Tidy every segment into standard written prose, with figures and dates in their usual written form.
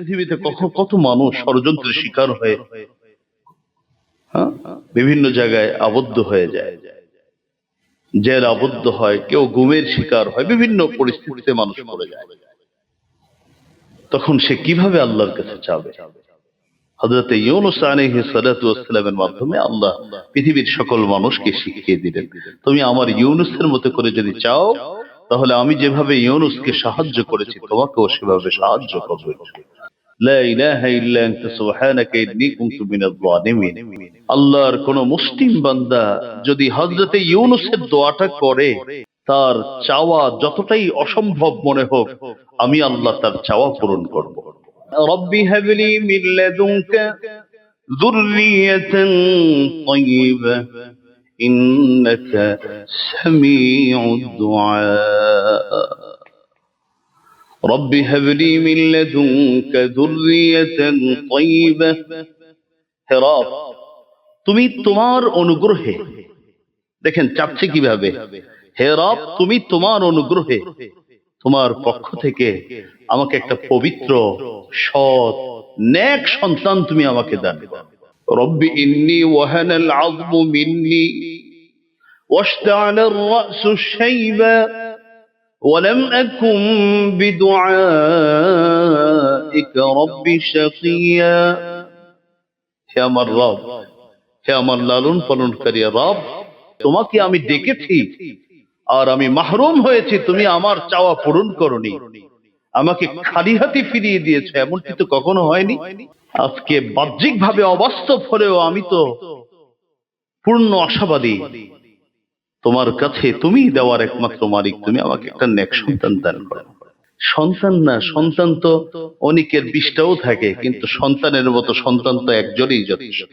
পৃথিবীতে কত মানুষ ষড়যন্ত্রের শিকার হয়ে বিভিন্ন জায়গায় আবদ্ধ হয়ে যায়, জেল আবদ্ধ হয়, কেউ গুমের শিকার হয়, বিভিন্ন পরিস্থিতিতে মানুষ পড়ে যায়। তখন সে কিভাবে আল্লাহর কাছে চাবে? হযরত ইউনূস আলাইহিস সালাতু ওয়াস সালামের মাধ্যমে আল্লাহ পৃথিবীর সকল মানুষকে শিখিয়ে দিলেন, তুমি আমার ইউনূসের মতো করে যদি চাও, তাহলে আমি যেভাবে ইউনূসকে সাহায্য করেছি তোমাকেও সেভাবে সাহায্য করব। লা ইলাহা ইল্লা আনতা সুবহানাকা ইন্নী কুনতু মিনাজ জালিমিন। আল্লাহর কোন মুসলিম বান্দা যদি হযরত ইউনূসের দোয়াটা করে, তার চাওয়া যতটাই অসম্ভব মনে হোক, আমি আল্লাহ তার চাওয়া পূরণ করব। রব্বি হাবলি মিন লাদুনকা যুররিয়াতান তাইয়্যিবা ইন্নাকা সামিউদ দুআ। রব্বি হাবলি মিন লাদুনকা যুররিয়াতান তাইয়্যিবা। হে রব, তুমি তোমার অনুগ্রহে, দেখেন চাচ্ছে কিভাবে, হে রব তুমি তোমার অনুগ্রহে তোমার পক্ষ থেকে আমাকে একটা পবিত্র, সৎ, নেক সন্তান তুমি আমাকে দান করো। রব্বি ইন্নী ওয়াহানাল আযমু মিন্নী ওয়াশতাআলার রাসু শাইবা ওয়ালাম আকুম বিদুআইকা রব্বি শাকিয়া। হে আমার রব, হে আমার লালন পালনকারী রব, তোমাকে আমি ডেকেছি আর আমি মাহরুম হয়েছি, তুমি আমার চাওয়া পূরণ করনি, আমাকে খালি হাতে ফিরিয়ে দিয়েছো, এমনটি তো কখনো হয়নি। আজকে বাহ্যিক ভাবে অবাস্তব হলেও আমি তো পূর্ণ আশাবাদী, তোমার কাছে তুমি দেওয়ার একমাত্র মালিক, তুমি আমাকে একটা নেক সন্তান দান করো। সন্তান না, সন্তান তো অনেকের 20টাও থাকে, কিন্তু সন্তানের মতো সন্তান তো একজনই যথেষ্ট।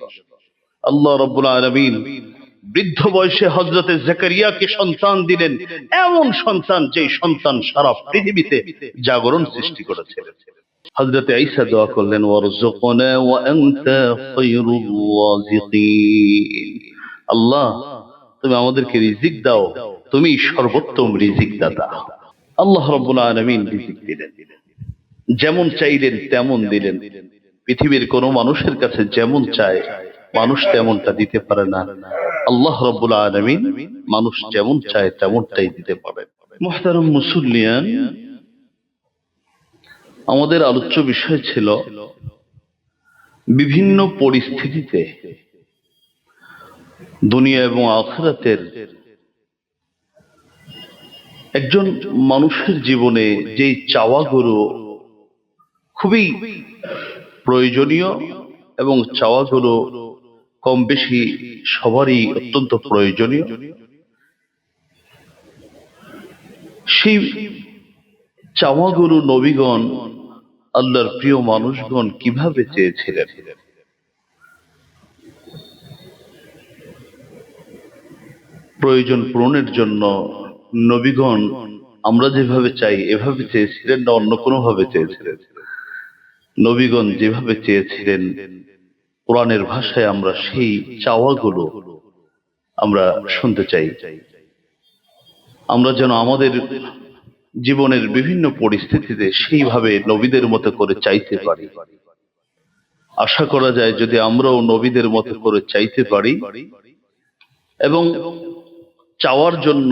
আল্লাহ রাব্বুল আলামিন বৃদ্ধ বয়সে হযরতে জাকারিয়াকে সন্তান দিলেন, এমন সন্তান যে সন্তান সারা পৃথিবীতে জাগরণ সৃষ্টি করেছে। হযরতে ঈসা দোয়া করলেন, ওয়ারযুকনা ওয়া আনতা খায়রুর রাযিকিন। আল্লাহ তুমি আমাদেরকে রিজিক দাও, তুমি সর্বোত্তম রিজিক দাতা। আল্লাহ রাব্বুল আলামিন রিজিক দিলেন, যেমন চাইলেন তেমন দিলেন। পৃথিবীর কোন মানুষের কাছে যেমন চায় মানুষ তেমনটা দিতে পারে না, আল্লাহ রাব্বুল আলামিন মানুষ যেমন চায় তেমনটাই দিতে পারে। মুহতারাম মুসল্লিয়ান, আমাদের আলোচ্য বিষয় ছিল বিভিন্ন পরিস্থিতিতে দুনিয়া এবং আখিরাতের একজন মানুষের জীবনে যে চাওয়াগুলো খুবই প্রয়োজনীয় এবং চাওয়াগুলো কম বেশি সবারই অত্যন্ত প্রয়োজনীয়, সেই চাওয়াগুলো নবীগণ, আল্লাহর প্রিয় মানুষগণ কিভাবে চেয়েছিলেন। প্রয়োজন পূরণের জন্য নবীগণ আমরা যেভাবে চাই এভাবে চেয়েছিলেন না অন্য কোনো ভাবে চেয়েছিলেন? নবীগণ যেভাবে চেয়েছিলেন, কোরআনের ভাষায় আমরা সেই চাওয়াগুলো আমরা শুনতে চাই। আমরা যেন আমাদের জীবনের বিভিন্ন পরিস্থিতিতে সেইভাবে নবীদের মতো করে চাইতে পারি। আশা করা যায় যদি আমরাও নবীদের মতো করে চাইতে পারি এবং চাওয়ার জন্য,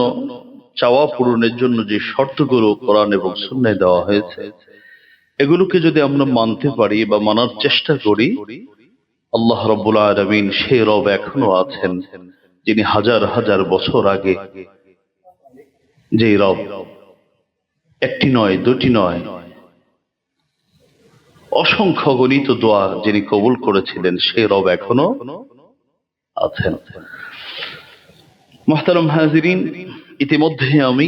চাওয়া পূরণের জন্য যে শর্তগুলো কোরআন এবং সুন্নাহয় দেওয়া হয়েছে, এগুলোকে যদি আমরা মানতে পারি বা মানার চেষ্টা করি, আল্লাহ রাব্বুল আলামিন সেই রব এখনো আছেন যিনি হাজার হাজার বছর আগে, যে রব একটি নয় দুটি নয় অসংখ্য গণিত দোয়া যিনি কবুল করেছিলেন, সেই রব এখনো আছেন। মুহতারাম হাজিরিন, ইতিমধ্যে আমি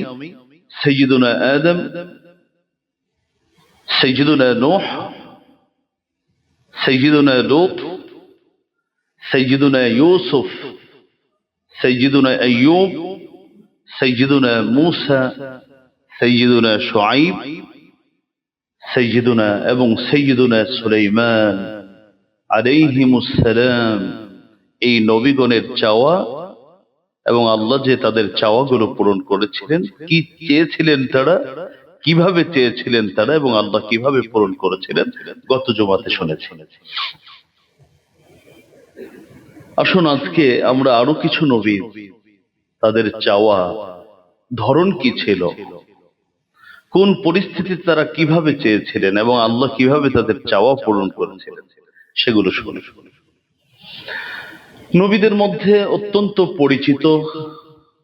সাইয়্যিদুনা আদম, সাইয়্যিদুনা নূহ, সাইয়্যিদুনা লূত, সাইয়্যিদুনা ইউসুফ, সাইয়্যিদুনা আইয়ুব, সাইয়্যিদুনা মূসা, সাইয়্যিদুনা শুআইব, সাইয়্যিদুনা এবং সাইয়্যিদুনা সুলাইমান আলাইহিমুস সালাম, এই নবীগণের চাওয়া এবং আল্লাহ যে তাদের চাওয়াগুলো পূরণ করেছিলেন, কি চেয়েছিলেন তারা, কিভাবে চেয়েছিলেন তারা এবং আল্লাহ কিভাবে পূরণ করেছিলেন গত জুমাতে শুনেছি। আসুন আজকে আমরা আরো কিছু নবী তাদের চাওয়া ধরন কি ছিল, কোন পরিস্থিতিতে তারা কিভাবে চেয়েছিলেন এবং আল্লাহ কিভাবে তাদের চাওয়া পূরণ করেছিলেন সেগুলো শুনে। নবীদের মধ্যে অত্যন্ত পরিচিত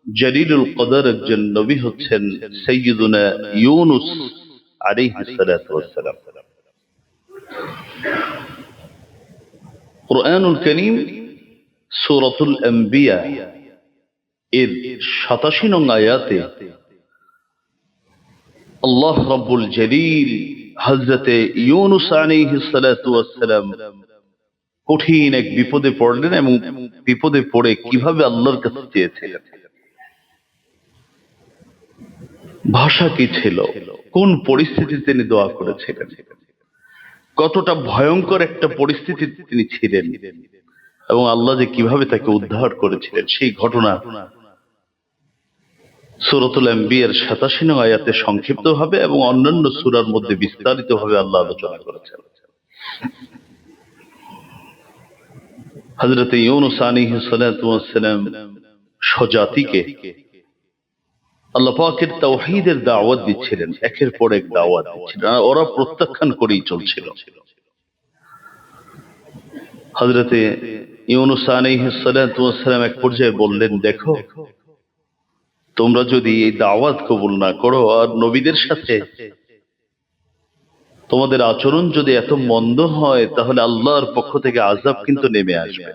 জলিলুল কদর একজন নবী হচ্ছেন সাইয়্যিদুনা ইউনুস আলাইহিস সালাতু ওয়াস সালাম। কুরআনুল কারীম সূরাতুল আম্বিয়া এর ৮৭ নং আয়াতে আল্লাহ রাব্বুল জলিল হযরতে ইউনুস আলাইহিস সালাতু ওয়াস সালাম কঠিন এক বিপদে পড়লেন এবং বিপদে পড়ে কিভাবে আল্লাহর কাছে চেয়েছিলেন, ভাষা কি ছিল, কোন পরিস্থিতিতে তিনি দোয়া করেছিলেন, কতটা ভয়ঙ্কর একটা পরিস্থিতিতে তিনি ছিলেন এবং আল্লাহ যে কিভাবে তাকে উদ্ধার করেছিলেন সেই ঘটনা সূরাতুল আম্বিয়ার ৮৭ নং আয়াতে সংক্ষিপ্ত ভাবে এবং অন্যান্য সূরার মধ্যে বিস্তারিত ভাবে আল্লাহ আলোচনা করেছেন। হযরত ইউনুস আলাইহিস সালাতু ওয়াস সালাম স্বজাতিকে আল্লাহ পাকের তাওহীদের দাওয়াত দিচ্ছিলেন, একের পর এক দাওয়াত দিচ্ছিলেন, আর ওরা প্রত্যাখ্যান করেই চলছিল। হযরত ইউনুস আলাইহিস সালাতু ওয়াস সালাম এক পর্যায়ে বললেন, দেখো তোমরা যদি এই দাওয়াত কবুল না করো আর নবীদের সাথে তোমাদের আচরণ যদি এত মন্দ হয় তাহলে আল্লাহর পক্ষ থেকে আযাব কিন্তু নেমে আসবে।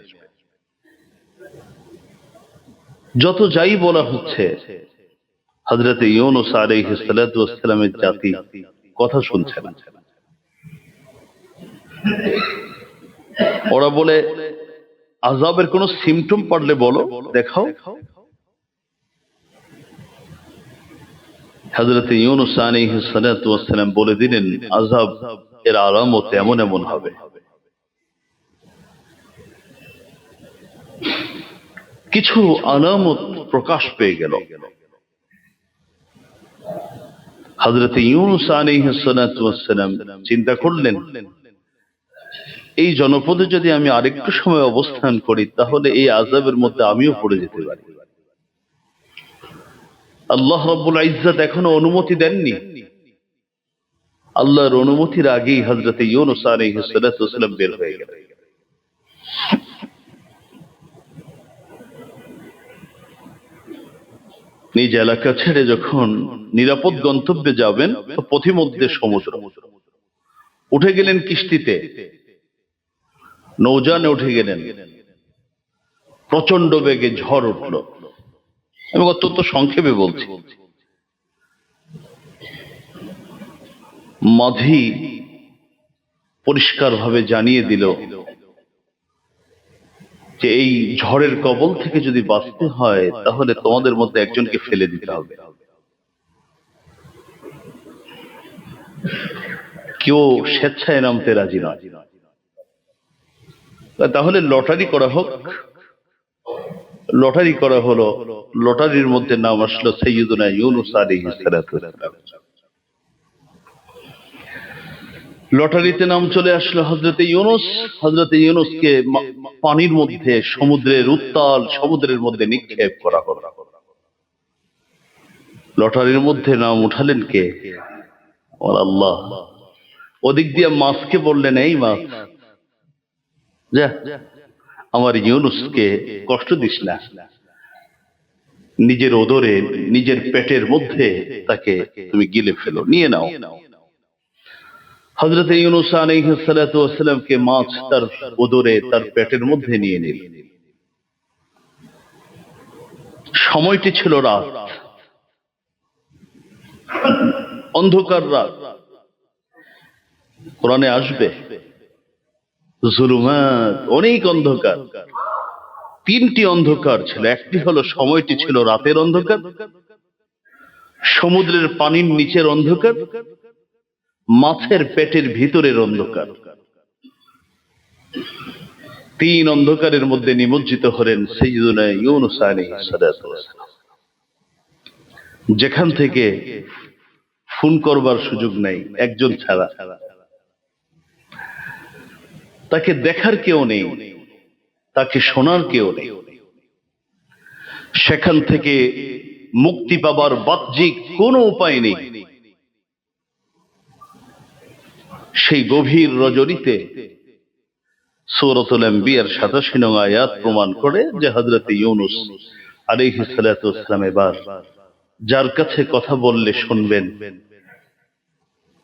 যত যাই বলা হচ্ছে হযরত ইউনুস আলাইহিস সালাতু ওয়াস সালামের জাতি কথা শুনছে না। ওরা বলে, আযাবের কোন সিম্পটম পারলে বলো, দেখাও। হযরত ইউনুস আলাইহিস সালাতু ওয়াস সালাম বলে দিলেন, আযাব এর আলামত এমন এমন হবে। কিছু আলামত প্রকাশ পেয়ে গেল। হযরত ইউনুস আলাইহিস সালাতু ওয়াস সালাম চিন্তা করলেন, এই জনপদে যদি আমি আরেকটু সময় অবস্থান করি তাহলে এই আযাবের মধ্যে আমিও পড়ে যেতে পারি। আল্লাহ রাব্বুল ইজ্জত এখনো অনুমতি দেননি। আল্লাহর অনুমতির আগেই হযরত ইউনুস আলাইহিস সালাতু ওয়াস সালাম বের হয়ে গেলেন। নিজ এলাকা ছেড়ে যখন নিরাপদ গন্তব্যে যাবেন তো পথিমধ্যে সমুদ্র, উঠে গেলেন কিস্তিতে, নৌযানে উঠে গেলেন। প্রচন্ড বেগে ঝড় উঠল। আমি অত্যন্ত সংক্ষেপে বলছি। মাঝি পরিষ্কার ভাবে জানিয়ে দিল যে এই ঝড়ের কবল থেকে যদি বাঁচতে হয় তাহলে তোমাদের মধ্যে একজনকে ফেলে দিতে হবে। কেউ স্বেচ্ছায় নামতে রাজি নয়। তাহলে লটারি করা হোক। লটারি করা হলো। লটারির মধ্যে নাম আসলো সাইয়্যিদুনা ইউনুস আলাইহিস সালাতু ওয়াস সালাম। লটারিতে নাম চলে আসলো হযরত ইউনুস। হযরত ইউনুসকে পানির মধ্যে, সমুদ্রের উত্তাল সমুদ্রের মধ্যে নিক্ষেপ করা হলো। লটারির মধ্যে নাম উঠালেন কে? আল্লাহ। ওদিক দিয়ে মাছকে বললেন, এই মাছ, যা আমার ইউনুসকে কষ্ট দিস না, নিজের ওদরে, নিজের পেটের মধ্যে তাকে তুমি গিলে ফেলো, নিয়ে নাও। হযরত ইউনুস আলাইহিস সালাতু ওয়াস সালামকে মাছ তার ওদরে, তার পেটের মধ্যে নিয়ে নিল। সময়টি ছিল রাত, অন্ধকার রাত। কোরআনে আসবে জুলুমাত, অনেক অন্ধকার। তিনটি অন্ধকার ছিল। একটি হলো সময়টি ছিল রাতের অন্ধকার, সমুদ্রের পানির নিচের অন্ধকার, মাছের পেটের ভিতরের অন্ধকার। তিন অন্ধকারের মধ্যে নিমজ্জিত হলেন সাইয়্যিদুনা ইউনুস আলাইহিস সালাতু ওয়াস সালাম। যেখান থেকে ফোন করবার সুযোগ নাই একজন ছাড়া, তাকে দেখার কেউ নেই, তাকে শোনার কেউ নেই। সেখান থেকে মুক্তি পাবার বাহ্যিক কোনো উপায় নেই। সেই গভীর রজনীতে সূরাতুল আম্বিয়ার ৮৭ নং আয়াত প্রমাণ করে যে হযরত ইউনূস আলাইহিস সালাতু ওয়াস সালাম এবার যার কাছে কথা বললে শুনবেন,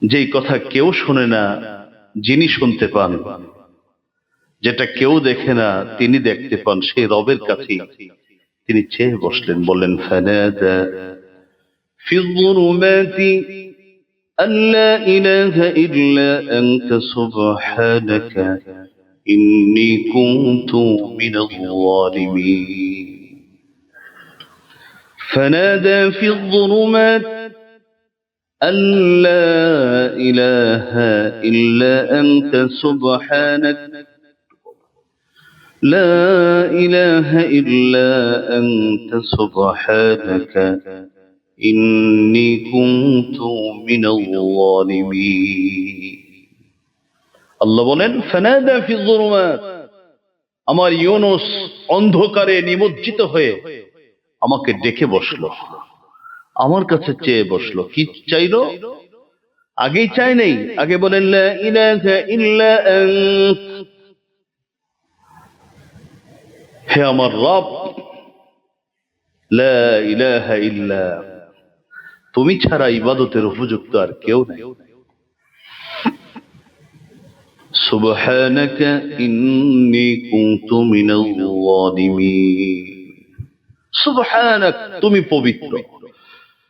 যেই কথা কেউ শোনে না যিনি শুনতে পান, যেটা কেউ দেখে না তিনি দেখতে পান, সেই রবের কাছে তিনি চেয়ে বসলেন। বললেন ফানাদা ফিল যুলুমাতি আল্লা ইলাহা ইল্লা আনতা সুবহানাকা ইন্নী কুনতু মিনাল যালিমিন। ফানাদা ফিল যুলুমাত আল্লা ইলাহা ইল্লা আনতা সুবহানাকা لا إله إلا أنت سبحانك إني كنت من الظالمين। আল্লাহ বলেন ফানাদা ফি যুলুমাত, আমার ইউনূস অন্ধকারে নিমজ্জিত হয়ে আমাকে ডেকে বসলো, আমার কাছে চেয়ে বসলো। কি চাইলো? আগেই চাই নাই, আগে বলেন লা ইলাহা ইল্লা আন্ত, হে আমার রব, লা ইলাহা ইল্লা, তুমি ছাড়া ইবাদতের উপযুক্ত আর কেউ নাই। সুবহানাকা ইন্নী কুনতু মিনাল যালিমিন। সুবহানাক, তুমি পবিত্র।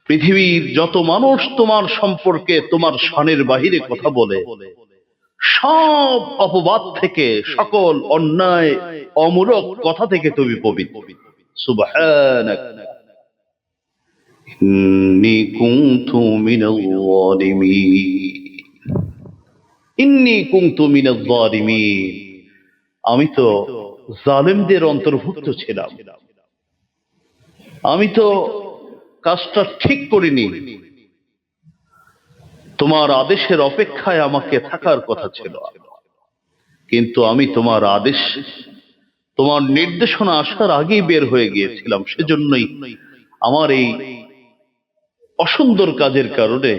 পৃথিবীর যত মানুষ তোমার সম্পর্কে তোমার শানের বাহিরে কথা বলে, সব অপবাদ থেকে, সকল অন্যায় অমূলক কথা থেকে তুমি পবিত্র। সুবহানাক ইন্নী কুনতু মিনাল যালিমিন। ইন্নী কুনতু মিনাল যালিমিন, আমি তো জালেমদের অন্তর্ভুক্ত ছিলাম, আমি তো কাজটা ঠিক করিনি। তোমার আদেশের অপেক্ষায় আমাকে থাকার কথা ছিল, কিন্তু আমি তোমার আদেশ, তোমার নির্দেশনা আসার আগেই বের হয়ে গিয়েছিলাম। সেজন্যই আমার এই অসুন্দর কাজের কারণে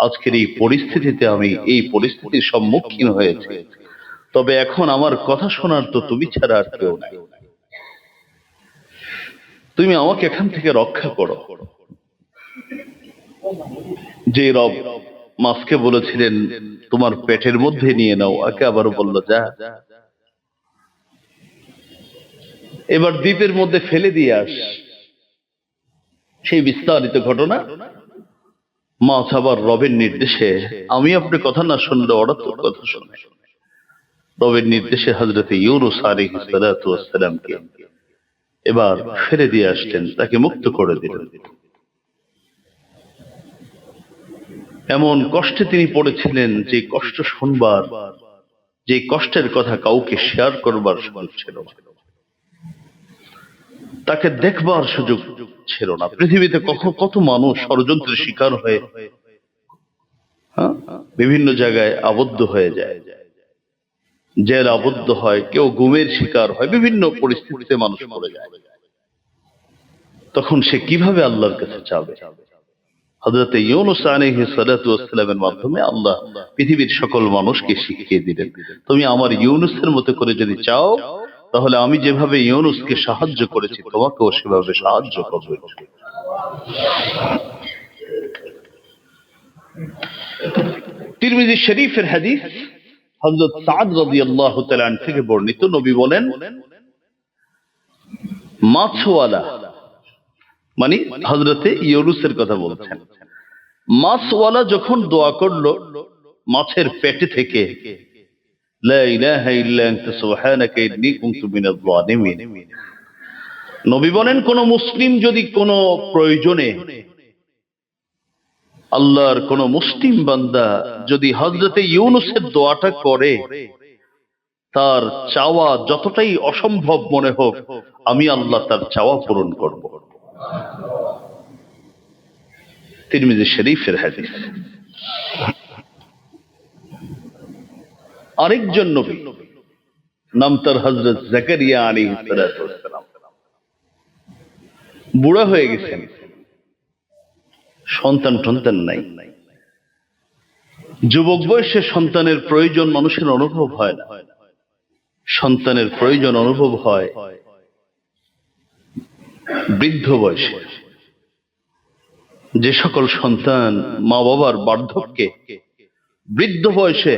আজকের এই পরিস্থিতিতে আমি এই পরিস্থিতির সম্মুখীন হয়েছি। তবে এখন আমার কথা শোনার তো তুমি ছাড়া আর কেউ নাই। তুমি আমাকে এখান থেকে রক্ষা করো। যে রব মাছকে বলেছিলেন তোমার পেটের মধ্যে নিয়ে নাও, একে আবার বলল যা, এবার দ্বীপের মধ্যে ফেলে দিয়ে আস। সেই বিস্তারিত ঘটনা। মাছ আবার রবের নির্দেশে, আমি আপনার কথা না শুনলে ওরা তোর কথা শোনে, রবের নির্দেশে হযরত ইউনূস আলাইহিস সালাতু ওয়াস সালামকে এবার ফেলে দিয়ে আসলেন, তাকে মুক্ত করে দিলেন। এমন কষ্টে তিনি পড়েছিলেন যে কষ্ট শুনবার, যে কষ্টের কথা কাউকে শেয়ার করবার সুযোগ ছিল না, তাকে দেখবার সুযোগ ছিল না। পৃথিবীতে কত মানুষ ষড়যন্ত্রের শিকার হয়ে বিভিন্ন জায়গায় আবদ্ধ হয়ে যায়, জেল আবদ্ধ হয়, কেউ গুমের শিকার হয়, বিভিন্ন পরিস্থিতিতে মানুষ পড়ে যায়। তখন সে কিভাবে আল্লাহর কাছে চাবে? হযরত ইউনূস আলাইহিস সালাতু ওয়াস সালামের মাধ্যমে আল্লাহ পৃথিবীর সকল মানুষকে শিখিয়ে দিলেন, তুমি আমার ইউনূসের মতো করে যদি চাও, তাহলে আমি যেভাবে ইউনূসকে সাহায্য করেছি তোমাকেও সেভাবে সাহায্য করব। তিরমিজি শরীফের হাদিস, হযরত সাদ রাদিয়াল্লাহু তাআলা আনহু থেকে বর্ণিত, নবী বলেন মাছওয়ালা, মানে হযরতে ইউনূসের কথা বলছেন, মাছওয়ালা যখন দোয়া করলো মাছের পেটে থেকে, লা ইলাহা ইল্লা আনতা সুবহানাকা ইন্নী কুনতু মিনাজ যালিমিন, নবী বলেন কোন মুসলিম যদি কোন প্রয়োজনে, আল্লাহর কোন মুসলিম বান্দা যদি হযরতে ইউনূসের দোয়াটা করে, তার চাওয়া যতটাই অসম্ভব মনে হোক, আমি আল্লাহ তার চাওয়া পূরণ করব। তিরমিজি শরীফের হাদিস। আরেকজন নবী, নাম তার হযরত জাকারিয়া আলাইহিস সালাম, বুড়া হয়ে গেছেন, সন্তান নাই। যুবক বয়সে সন্তানের প্রয়োজন মানুষের অনুভব হয় না, সন্তানের প্রয়োজন অনুভব হয় বৃদ্ধ বয়সে। যে সকল সন্তান মা বাবার বার্ধক্যে, বৃদ্ধ বয়সে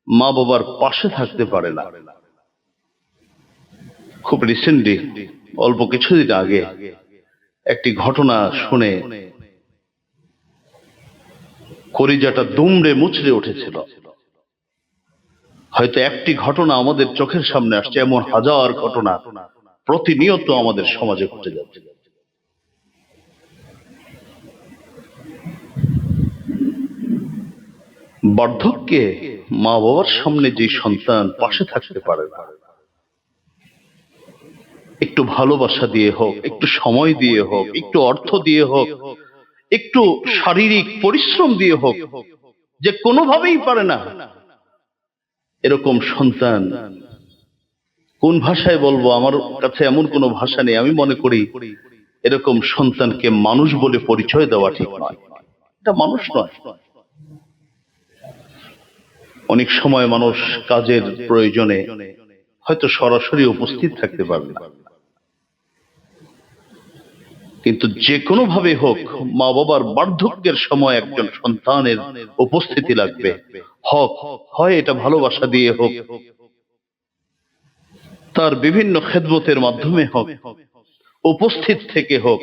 মা বাবার পাশে থাকতে পারে না। খুব রিসেন্টলি, অল্প কিছুদিন আগে একটি ঘটনা শুনে কলিজাটা দুমড়ে মুচড়ে উঠেছিল। হয়তো একটি ঘটনা আমাদের চোখের সামনে আসছে, এমন হাজার ঘটনা প্রতিনিয়ত আমাদের সমাজে ঘটে যাচ্ছে। বার্ধক্যে মা বাবার সামনে যে সন্তান পাশে থাকতে পারে না, একটু ভালোবাসা দিয়ে হোক, একটু সময় দিয়ে হোক, একটু অর্থ দিয়ে হোক, একটু শারীরিক পরিশ্রম দিয়ে হোক, যে কোনোভাবেই পারে না, এরকম সন্তান, কোন ভাষায় বলবো, আমার কাছে এমন কোনো ভাষা নেই। আমি মনে করি এরকম সন্তানকে মানুষ বলে পরিচয় দেওয়া ঠিক নয়, এটা মানুষ নয়। অনেক সময় মানুষ কাজের প্রয়োজনে হয়তো সরাসরি উপস্থিত থাকতে পারবে না, কিন্তু যে কোনো ভাবে হোক মা বাবার বার্ধক্যের সময় একজন সন্তানের উপস্থিতি লাগবে। হয় এটা ভালোবাসা দিয়ে হোক, তার বিভিন্ন খেদমতের মাধ্যমে হোক, উপস্থিত থেকে হোক,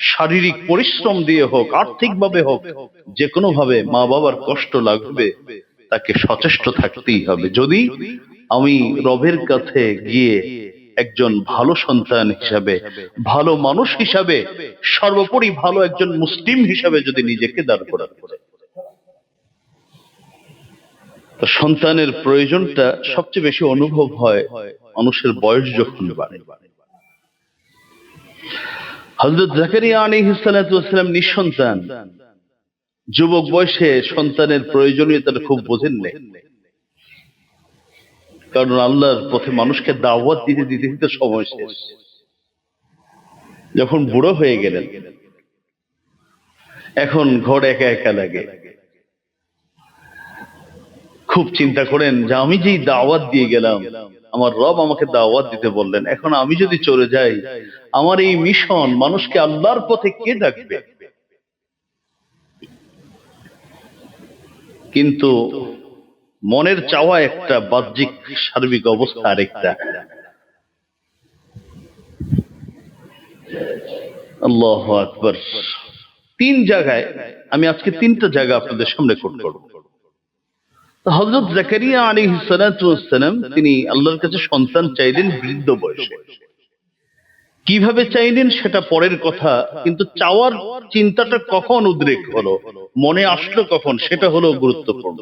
শারীরিক পরিশ্রম দিয়ে হোক, আর্থিকভাবে হোক, যে কোনো ভাবে মা বাবার কষ্ট লাগবে, তাকে সচেষ্ট থাকতেই হবে। যদি আমি রবের কাছে গিয়ে একজন ভালো সন্তান হিসাবে, ভালো মানুষ হিসাবে, সর্বোপরি ভালো একজন মুসলিম হিসাবে যদি নিজেকে দাঁড় করাতে চাই, তো সন্তানের প্রয়োজনটা সবচেয়ে বেশি অনুভব হয় মানুষের বয়স যখন বাড়ে। হযরত জাকারিয়া আলাইহিস সালাম নিঃসন্তান, যুবক বয়সে সন্তানের প্রয়োজনীয়তা খুব বোঝেন নাই, কারণ আল্লাহর পথে মানুষকে দাওয়াত দিতে দিতে দিতে সময় শেষ। যখন বুড়ো হয়ে গেলেন, এখন ঘর একা একা লাগে, খুব চিন্তা করেন যে আমি যেই দাওয়াত দিয়ে গেলাম, আমার রব আমাকে দাওয়াত দিতে বললেন, এখন আমি যদি চলে যাই, আমার এই মিশন, মানুষকে আল্লাহর পথে কে ডাকবে? কিন্তু মনের চাওয়া একটা, বাহ্যিক সার্বিক অবস্থা আরেকটা। আল্লাহু আকবার। তিন জায়গায়, আমি আজকে তিনটা জায়গা আপনাদের সামনে কোট করব। হযরত জাকারিয়া আলাইহিস সালাম তিনি আল্লাহর কাছে সন্তান চাইলেন বৃদ্ধ বয়সে। কিভাবে চাইলেন সেটা পরের কথা, কিন্তু চাওয়ার চিন্তাটা কখন উদ্রেক হলো, মনে আসলো কখন, সেটা হলো গুরুত্বপূর্ণ।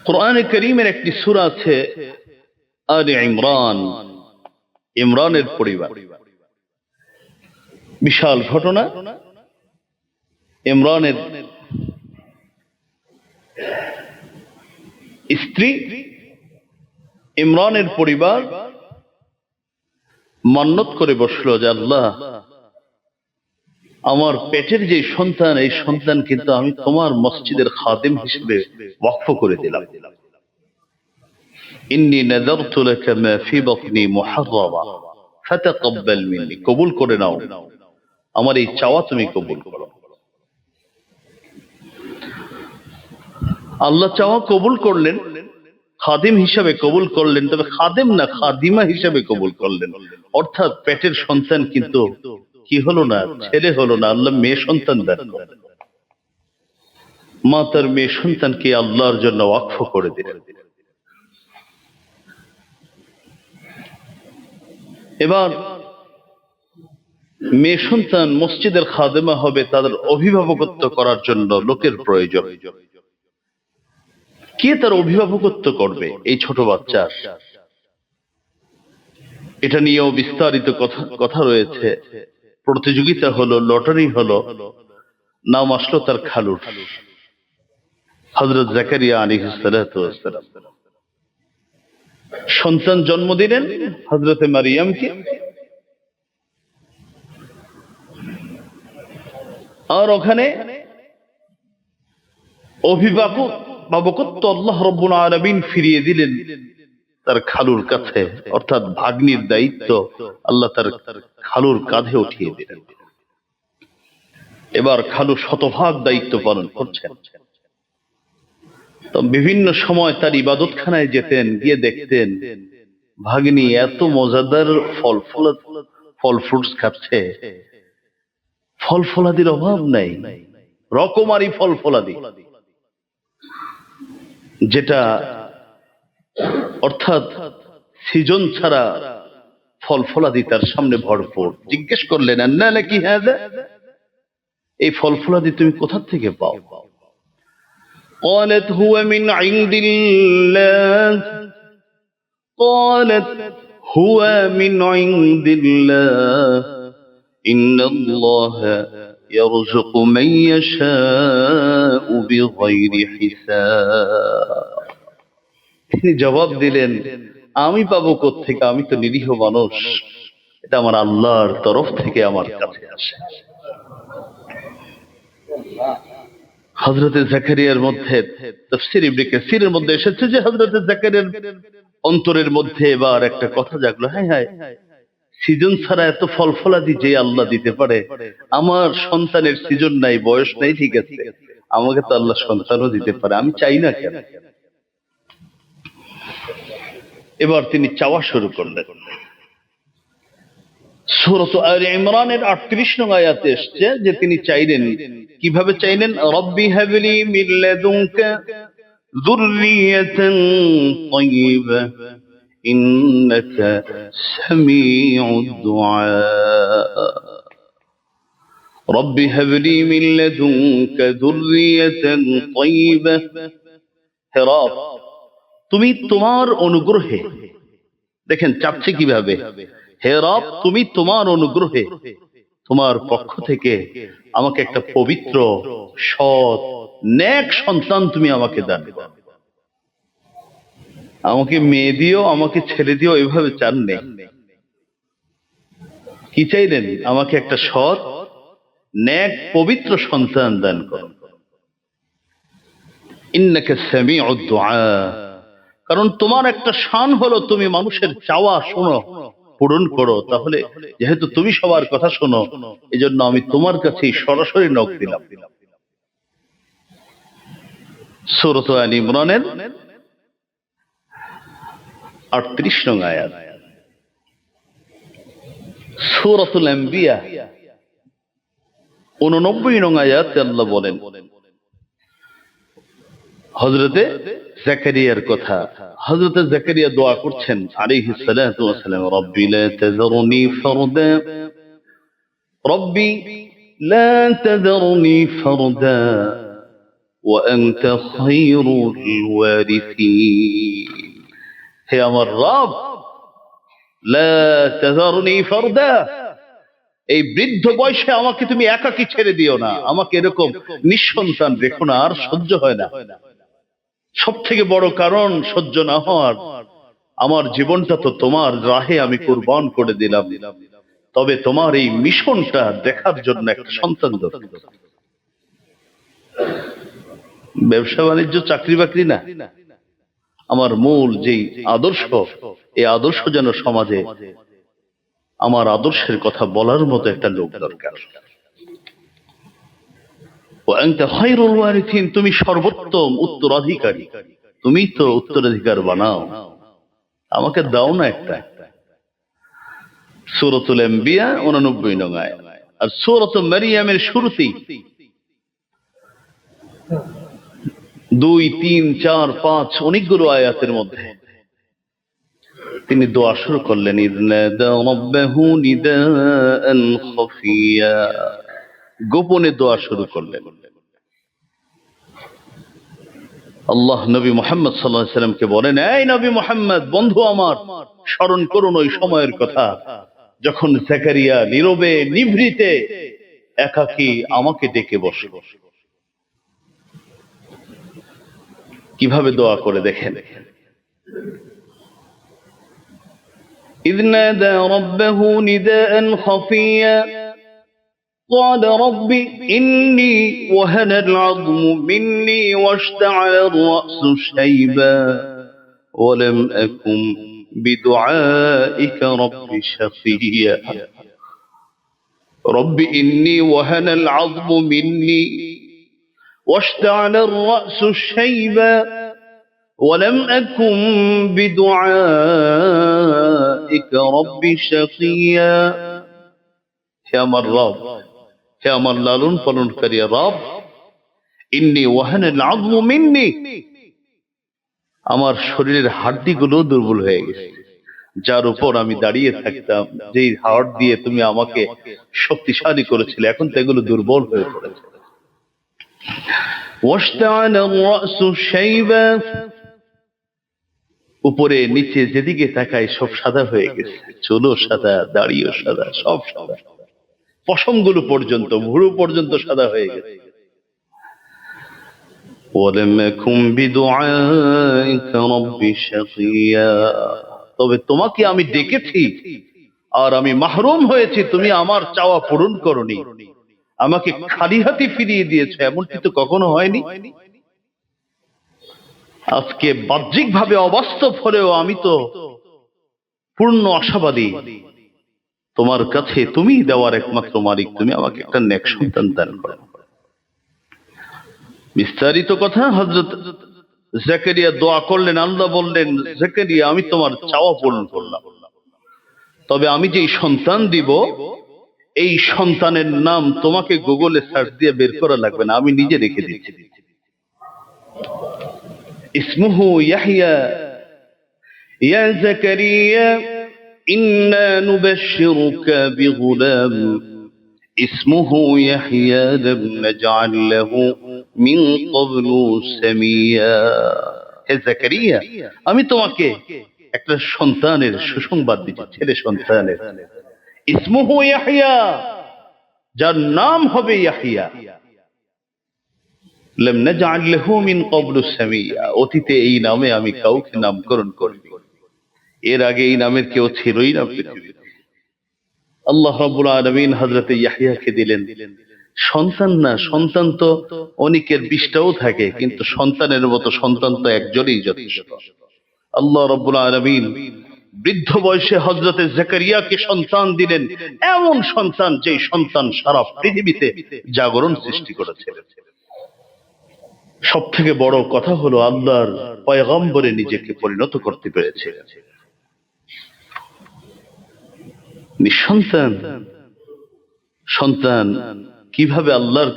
কোরআনে কারীমের একটি সূরা আছে আলে ইমরান, ইমরানের পরিবার, বিশাল ঘটনা। ইমরানের স্ত্রী, ইমরানের পরিবার মান্নত করে বসলো যে আল্লাহ, আমার পেটের যে সন্তান, এই সন্তান কিন্তু আমি তোমার মসজিদের খাদেম হিসেবে ওয়াকফ করে দিলাম। ইন্নী নাযারতু লাকা মা ফি বাতনি মুহাররারা ফাতাকাব্বাল মিন্নি, কবুল করে নাও, আমার এই চাওয়া তুমি কবুল করো। আল্লাহ চাওয়া কবুল করলেন, খাদিম হিসাবে কবুল করলেন, তবে খাদেম না, খাদিমা হিসাবে কবুল করলেন। অর্থাৎ পেটের সন্তান কিন্তু কি হলো না, ছেলে হলো না, আল্লাহ মেয়ে সন্তান দান করলেন। মা তার মেয়ে সন্তানকে আল্লাহর জন্য ওয়াকফ করে দিলেন। এবার মেয়ে সন্তান মসজিদের খাদেমা হবে, তাদের অভিভাবকত্ব করার জন্য লোকের প্রয়োজন। কে তার অভিভাবকত্ব করবে এই ছোট বাচ্চার? এটা নিয়েও বিস্তারিত কথা রয়েছে। প্রতিযোগিতা হলো, লটারি হলো, নাম আসলো তার খালুর, হযরত জাকারিয়া আলাইহিস সালাতু ওয়াস সালাম। সন্তান জন্ম দিলেন হযরতে মারিয়ামকে। আর ওখানে অভিভাবকত্ব আল্লাহ রাব্বুল আলামিন ফিরিয়ে দিলেন তার খালুর কাছে, অর্থাৎ ভাগ্নির দায়িত্ব আল্লাহ তার খালুর কাঁধে উঠিয়ে দিলেন। এবার খালু শতভাগ দায়িত্ব পালন করছেন। তো বিভিন্ন সময় তার ইবাদতখানায় যেতেন, গিয়ে দেখতেন ভাগ্নি এত মজাদার ফল ফ্রুটস খাচ্ছে, ফল ফলাদির অভাব নাই, রকমারি ফল ফলাদি, যেটা অর্থাৎ সিজন ছাড়া ফল ফলাদি তার সামনে ভরপুর। জিজ্ঞেস করলেন, আন্না লাকি হাযা, এই ফল ফলাদি তুমি কোথা থেকে পাও? قالت هو من عند الله قالت هو من عند الله إن الله يرزق من يشاء بغير حساب। তিনি জবাব দিলেন, আমি পাবো কোত্থেকে, আমি তো নিরীহ মানুষ, এটা আমার আল্লাহর তরফ থেকে আমার কাছে আসে। হযরতে জাকারিয়ার মধ্যে তাফসীর ইবনে কাসীরের মধ্যে এসেছে যে হযরতে জাকারিয়ার অন্তরের মধ্যে এবার একটা কথা জাগলো, হায় হায়, সিজন ছাড়া এত ফল ফলাদি যে আল্লাহ দিতে পারে, আমার সন্তানের সিজন নাই, বয়স নাই, ঠিক আছে, আমাকে তো আল্লাহ সন্তানও দিতে পারে, আমি চাই না কেন? এবার তিনি চাওয়া শুরু করলেন। সূরা আলে ইমরানের 38 নং আয়াতে এসেছে যে তিনি চাইলেন, কিভাবে চাইলেন? রব্বি হাবলি মিন লাদুনকা যুররিয়াতান তাইয়্যিবা ইন্নাকা সামিউদ দুআ। রব্বি হাবলি মিন লাদুনকা যুররিয়াতান তাইয়্যিবা, হে রব, তুমি তোমার অনুগ্রহে, দেখেন চাচ্ছে কিভাবে, হে রব, তুমি তোমার অনুগ্রহে, তোমার পক্ষ থেকে আমাকে একটা পবিত্র, সৎ, নেক সন্তান তুমি আমাকে দান করো। আমাকে মেয়ে দিও, আমাকে ছেলে দিও, এভাবে চান নেই। কি চাইলেন? আমাকে একটা সৎ, নেক, পবিত্র সন্তান দান করো। ইন্নাকা সামিউদ দুআ, কারণ তোমার একটা শান হলো তুমি মানুষের চাওয়া শোনো, পূরণ করো। তাহলে যেহেতু তুমি সবার কথা শোনো, এজন্য আমি তোমার কাছেই সরাসরি নক দিলাম। সূরা আলে ইমরানের 38 নং আয়াত। সূরাতুল আম্বিয়া 89 নং আয়াতে আল্লাহ বলেন হযরতে জাকারিয়ার কথা। হযরতে জাকারিয়া দোয়া করছেন আলাইহিস সালাতু ওয়াস সালাম, রব্বি লা তাযরনি ফারদা, রব্বি লা তাযরনি ফারদা ওয়া আনতা খায়রুল ওয়ারিসিন। হে আমার রব, লা তাযরনি ফারদা, এই বৃদ্ধ বয়সে আমাকে তুমি একাকী ছেড়ে দিও না, আমাকে এরকম নিঃসন্তান রেখো না, আর সহ্য হয় না। সব থেকে বড় কারণ সহ্য না হওয়ার, আমার জীবনটা তো তোমার রাহে আমি কুরবান করে দিলাম, তবে তোমার এই মিশনটা দেখার জন্য একটা সন্তান দরকার। ব্যবসা বাণিজ্য, চাকরি বাকরি না, আমার মূল যেই আদর্শ, এই আদর্শ যেন সমাজে আমার আদর্শের কথা বলার মতো একটা লোক দরকার। তুমি সর্বোত্তম উত্তরাধিকারী, তুমি তো উত্তরাধিকার বানাও, আমাকে দাও না একটা। সূরাতুল আম্বিয়া 89 নং আয়াত। আর সূরাতুল মারইয়ামের শুরুতেই 2, 3, 4, 5 অনেকগুলো আয়াতের মধ্যে তিনি দোয়া শুরু করলেন, ইযনাদা রাব্বাহু নিদাআন খাফিয়া, গোপনে দোয়া শুরু করলেন। আল্লাহ নবী মুহাম্মদ সাল্লাল্লাহু আলাইহি সাল্লামকে বলেন, এই নবী মুহাম্মদ, বন্ধু আমার, স্মরণ করুন ওই সময়ের কথা যখন জাকারিয়া নীরবে নিভৃতে একাকী আমাকে ডেকে বসল, কিভাবে দোয়া করে দেখেন। إذ نادى ربه نداء خفيا قال رب إني وهن العظم مني واشتعل الرأس شيبا ولم أكن بدعائك رب شقيا رب إني وهن العظم مني واشتعل الرأس شيبا ولم أكن بدعائك رب شقيا হে আমার রব, হে আমার লালন পালনকারী রব, ইন্নী ওয়াহানাল আযমু মিন্নি, আমার শরীরের হাড়গুলো দুর্বল হয়ে গেছে। যার উপর আমি দাঁড়িয়ে থাকতাম, যেই হাড় দিয়ে তুমি আমাকে শক্তিশালী করেছিলে, এখন তো এগুলো দুর্বল হয়ে পড়েছে। ওয়াশতাআলা আর-রাসু শাইবা, উপরে নিচে যেদিকে তাকাই সব সাদা হয়ে গেছে, চুলও সাদা, দাড়িও সাদা, সব সাদা, পশমগুলো পর্যন্ত, ভুরু পর্যন্ত সাদা হয়ে গেছে। ওয়ালাম আকুম বিদুআইকা রাব্বি শাকিয়া, তবে তোমাকে আমি ডেকেছি আর আমি মাহরুম হয়েছি, তুমি আমার চাওয়া পূরণ করনি, আমাকে খালি হাতে ফিরিয়ে দিয়েছো, এমনটি তো কখনো হয়নি। আজকে বাহ্যিকভাবে অবাস্তব হলেও আমি তো পূর্ণ আশাবাদী, তোমার কাছে তুমি দেওয়ার একমাত্র মালিক, তুমি আমাকে একটা নেক সন্তান দান করো। বিস্তারিত কথা হযরত জাকারিয়া দোয়া করলেন, আল্লাহ বললেন, জাকারিয়া আমি তোমার চাওয়া পূরণ করলাম, তবে আমি যে সন্তান দিব এই সন্তানের নাম তোমাকে গুগলে সার্চ দিয়ে বের করা লাগবে না, আমি নিজে রেখে দিচ্ছি। ইসমুহু ইয়াহইয়া ইয়া জাকারিয়া ইন্না নুবাশশিরুকা বিগুলাম ইসমুহু ইয়াহইয়া লাম নাজআল লাহু মিন ক্বাবলু সামিয়া। হে জাকারিয়া, আমি তোমাকে একটা সন্তানের সুসংবাদ দিচ্ছি, ছেলে সন্তানের। ইসমুহু ইয়াহইয়া, যার নাম হবে ইয়াহইয়া। লাম নাজআল লাহু মিন ক্বাবলু সামিয়া, অতীতে এই নামে আমি কাউকে নামকরণ করিনি, এর আগে এই নামের কেউ ছিলই না পৃথিবীতে। আল্লাহ রাব্বুল আলামিন হযরত ইয়াহইয়াকে দিলেন সন্তান। না, সন্তান তো অনেকের 20টাও থাকে, কিন্তু সন্তানের মতো সন্তান তো একজনই যথেষ্ট। আল্লাহ রাব্বুল আলামিন বৃদ্ধ বয়সে হযরত জাকারিয়াকে সন্তান দিলেন, এমন সন্তান যে সন্তান সারা পৃথিবীতে জাগরণ সৃষ্টি করেছে। সব থেকে বড় কথা হলো আল্লাহর পয়গম্বরে নিজেকে পরিণত করতে পেরেছে। নিঃসন্তান সন্তান কিভাবে আল্লাহর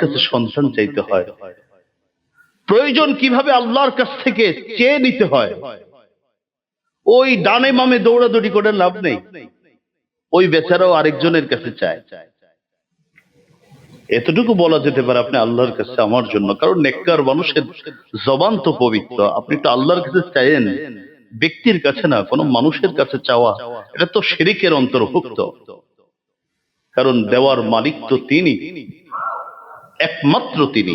কাছে সন্তান চাইতে হয়, প্রয়োজন কিভাবে আল্লাহর কাছ থেকে চেয়ে নিতে হয়। ওই ডানে বামে দৌড়াদৌড়ি করে লাভ নেই, ওই বেচারাও আরেকজনের কাছে চায়। এতটুকু বলা যেতে পারে আপনি আল্লাহর কাছে আমার জন্য, কারণ নেককার মানুষের জবান তো পবিত্র, আপনি তো আল্লাহর কাছে চাইেন, ব্যক্তির কাছে না, কোন মানুষের কাছে চাওয়া এটা তো শিরকের অন্তর্ভুক্ত। কারণ দেওয়ার মালিক তো তিনি, একমাত্র তিনি,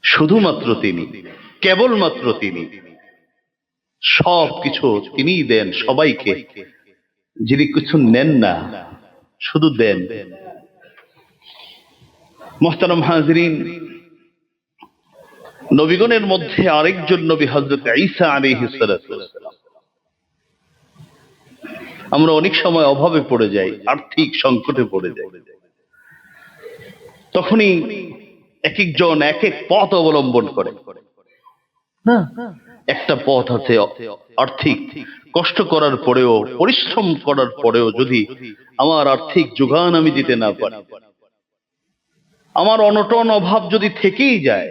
শুধুমাত্র তিনি, কেবলমাত্র তিনি, সবকিছু তিনিই দেন সবাইকে। যিনি কিছু নেন না, শুধু দেন। মুহতারাম হাজিরিন, নবীগণের মধ্যে আরেকজন নবী হযরত ঈসা আলাইহিস সালাতু ওয়াস সালাম। আমরা অনেক সময় অভাবে পড়ে যাই, আর্থিক সংকটে পড়ে যাই, তখনই এক একজন এক এক পথ অবলম্বন করে। না, একটা পথ আছে, আর্থিক কষ্ট করার পরেও, পরিশ্রম করার পরেও যদি আমার আর্থিক যোগান আমি দিতে না পারি, আমার অনটন অভাব যদি থেকেই যায়,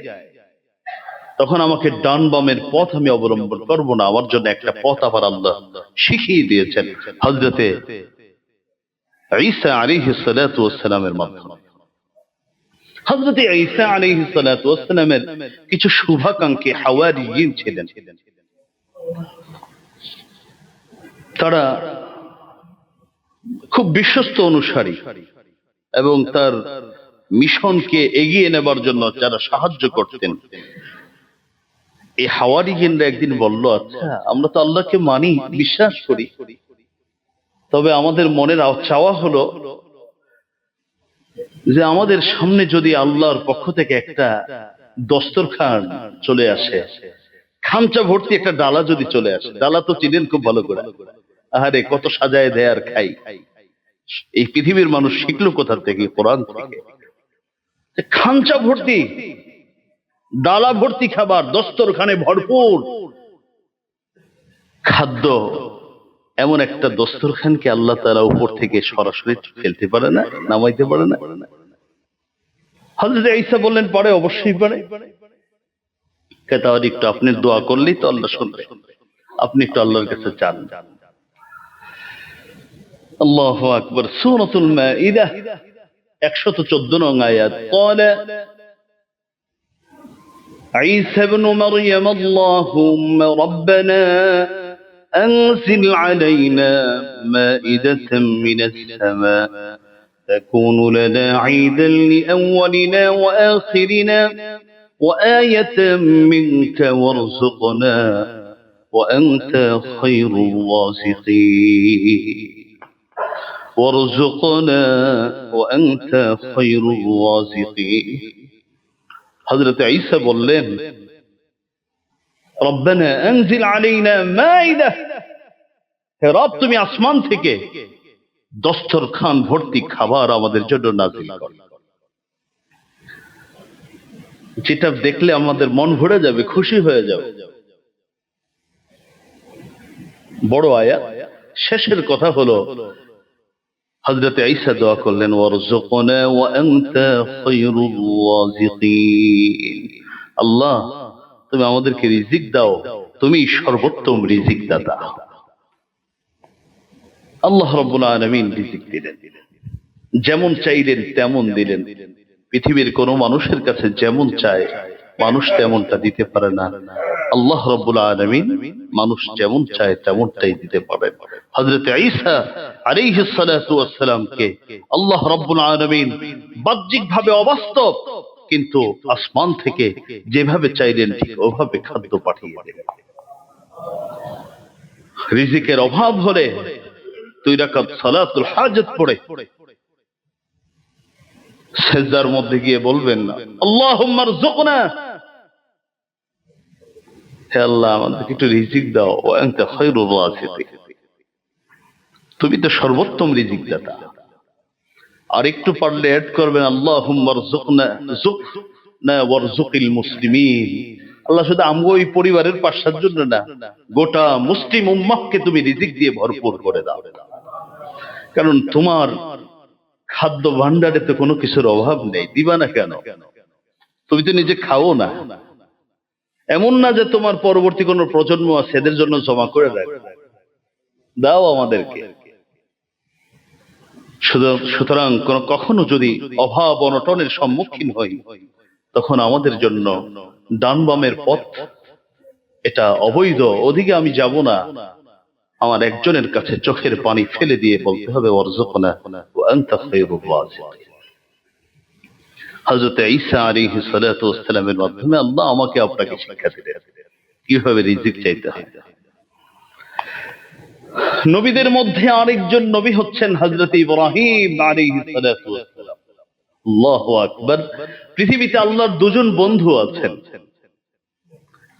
তখন আমাকে ডান বামের পথ আমি অবলম্বন করব না। আমার জন্য একটা পথ আবার আল্লাহ শিখিয়ে দিয়েছেন হযরত ঈসা আলাইহিস সালাতু ওয়াস সালামের মাধ্যমে। হযরত ঈসা আলাইহিস সালাতু ওয়াস সালামের কিছু শুভাকাঙ্ক্ষী হাওয়ারিয়িন ছিলেন। তারা খুব বিশ্বস্ত অনুসারী এবং তার মিশনকে এগিয়ে নেবার জন্য যারা সাহায্য করতেন, এই হাওয়ারিজিনরা একদিন বলল, আচ্ছা আমরা তো আল্লাহকে মানি, বিশ্বাস করি, তবে আমাদের মনের চাওয়া হলো যে আমাদের সামনে যদি আল্লাহর পক্ষ থেকে একটা দস্তরখান চলে আসে, খামচা ভর্তি একটা ডালা যদি চলে আসে, ডালা তো চিনেন খুব ভালো করে, আহারে কত সাজায় দেয় আর খাই। এই পৃথিবীর মানুষ শিখলো কোথা থেকে? কোরআন থেকে। খামচা ভর্তি, ডালা ভর্তি খাবার, দস্তরখানে ভরপুর খাদ্য, এমন একটা দস্তরখানকে আল্লাহ তাআলা উপর থেকে সরাসরি ফেলতে পারে না, নামাইতে পারে না? হযরত ঈসা বললেন পারে, অবশ্যই পারে। তাহলে একটু আপনি দোয়া করলেই তো আল্লাহ শুনবে, আপনি একটু আল্লাহর কাছে চান। আল্লাহু আকবার। সূরাতুল মাঈদা 114 নং আয়াত। ক্বালা ঈসা ইবনে মারইয়াম আল্লাহুম্মা রাব্বানা أنزل علينا مائدة من السماء تكون لنا عيدا لأولنا وآخرنا وآية منك وارزقنا وأنت خير الرازقين وارزقنا وأنت خير الرازقين حضرت عيسى বললেন, রব্বানা আনজিল আলাইনা মাইদা, হে রব তুমি আসমান থেকে দস্তরখান ভর্তি খাবার আমাদের জন্য নাযিল করো, যেটা দেখলে আমাদের মন ভরে যাবে, খুশি হয়ে যাবে। বড় আয়াত। শেষের কথা হলো হযরত ঈসা দোয়া করলেন, ওয়ারযুকনা ওয়া আনতা খায়রুর রাযিকিন, আল্লাহ তুমি আমাদেরকে রিজিক দাও, তুমি সর্বোত্তম রিজিক দাতা। আল্লাহ রাব্বুল আলামিন রিজিক দিলেন, যেমন চাইলেন তেমন দিলেন। পৃথিবীর কোন মানুষের কাছে যেমন চায় মানুষ তেমনটা দিতে পারে না। আল্লাহ রাব্বুল আলামিন মানুষ যেমন চায় তেমনটাই দিতে পারেন। হযরত ঈসা আলাইহিস সালাতু ওয়াস সালামকে আল্লাহ রাব্বুল আলামিন বাহ্যিকভাবে অবাস্তব কিন্তু আসমান থেকে যেভাবে চাইলেন ঠিক ওভাবে খাদ্য পাঠিয়ে দিলেন। রিজিকের অভাব হলে 2 রাকাত সালাতুল হাজত পড়ে সিজদার মধ্যে গিয়ে বলবেন না, আল্লাহুম্মা রযুকনা, হে আল্লাহ আমাদেরকে একটু রিজিক দাও, ওয়া আনতা খায়রুর রাযিকিন, তুমি তো সর্বোত্তম রিজিক দাতা। আর একটু পারলে এড করবেন, আল্লাহুম্মা রযুকনা ওয়ারযুকিল মুসলিমিন, আল্লাহ শুধু আমগো এই পরিবারের পাশার জন্য না, গোটা মুসলিম উম্মাহকে তুমি রিজিক দিয়ে ভরপুর করে দাও। কারণ তোমার খাদ্য ভান্ডারে তো কোনো কিছুর অভাব নেই, দিবা না কেন? তুমি তো নিজে খাও না, এমন না যে তোমার পরবর্তী কোন প্রজন্ম আছে এদের জন্য জমা করে রাখো, দাও আমাদেরকে। সুতরাং কখনো যদি অভাব অনটনের সম্মুখীন হই, তখন আমাদের জন্য ডান বামের পথ এটা অবৈধ, ওদিকে আমি যাব না। আমার একজনের কাছে চোখের পানি ফেলে দিয়ে বলতে হবে, ওয়ারযুকনা ওয়া আনতা খায়রুর রাযিকিন। হযরত ঈসা আলাইহিস সালাতু ওয়াস সালামের মাধ্যমে আল্লাহ আমাকে আপনাকে শিক্ষা দিলেন কিভাবে রিজিক চাইতে হয়। নবীদের মধ্যে আরেকজন নবী হচ্ছেন হযরত ইব্রাহিম আলাইহিস সালাতু ওয়াস সালাম। আল্লাহু আকবার। পৃথিবীতে আল্লাহর দুজন বন্ধু আছেন,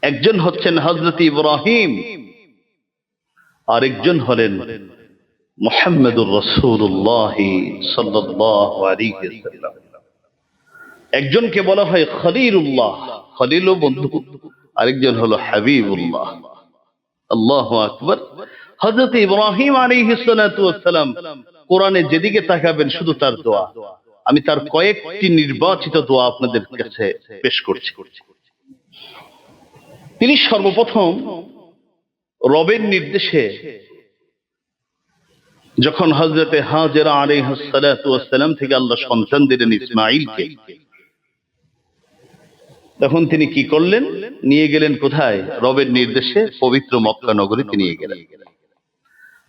একজন হচ্ছেন হযরত ইব্রাহিম, আরেকজন হলেন মুহাম্মদুর রাসূলুল্লাহ সাল্লাল্লাহু আলাইহি ওয়াসাল্লাম। একজনকে বলা হয় খলিলুল্লাহ, খলিল বন্ধু, আরেকজন হলো হাবিবুল্লাহ। আল্লাহু আকবার। হযরত ইব্রাহিম আলাইহিস সালাতু ওয়াস সালাম কোরআনে যেদিকে তাকাবেন শুধু তার দোয়া। আমি তার কয়েকটি নির্বাচিত দোয়া আপনাদের কাছে পেশ করছি। তিনি সর্বপ্রথম রবের নির্দেশে যখন হযরতে হাজেরা আলাইহিস সালাতু ওয়াস সালাম থেকে আল্লাহ সন্তান দিলেন ইসমাঈলকে, তখন তিনি কি করলেন? নিয়ে গেলেন কোথায়? রবের নির্দেশে পবিত্র মক্কা নগরীতে নিয়ে গেলেন।